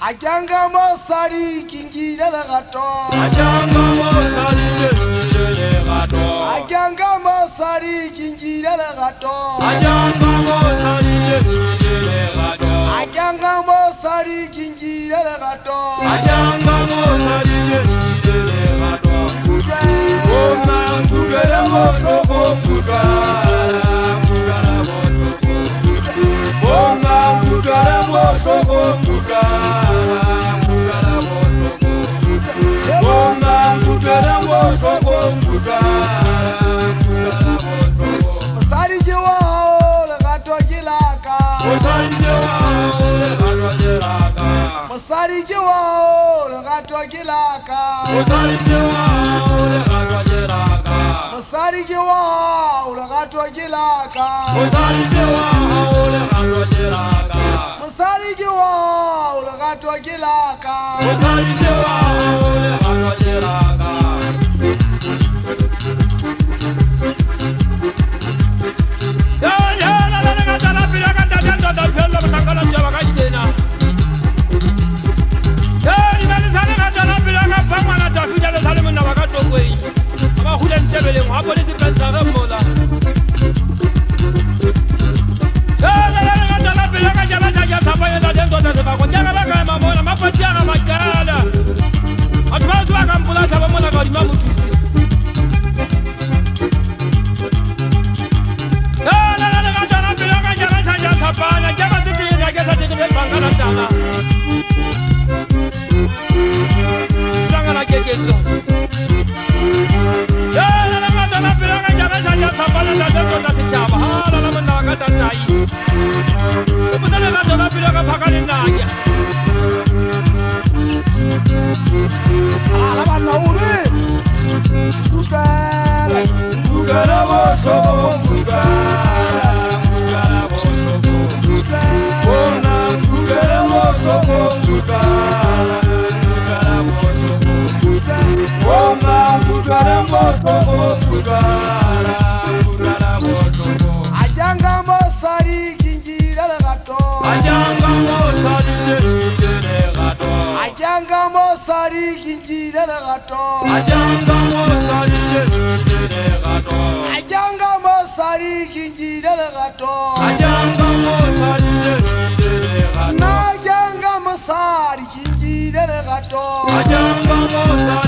Ajanga mosari kingile gato. Ajanga mosari kingile gato. Ajanga mosari kingile gato. Ajanga mosari kingile gato. Ajanga mosari kingile gato. Ajanga mosari kingile gato. Oma kugere moto kuga. Oma kugere moto kuga. Musari jiwa le gato jilaka. Musari jiwa le gato jilaka. Musari jiwa le gato jilaka. Musari jiwa le gato jilaka. Musari jiwa le gato jilaka. Musari jiwa le gato jilaka. Musari jiwa le gato jilaka. Musari jiwa le gato jilaka. Ajanga mosari kingile gato. Ajanga mosari kingile gato. Ajanga mosari kingile gato. Ajanga mosari kingile gato. Ajanga mosari kingile gato. Ajanga mosari kingile gato. Najanga mosari kingile gato. Ajanga mosari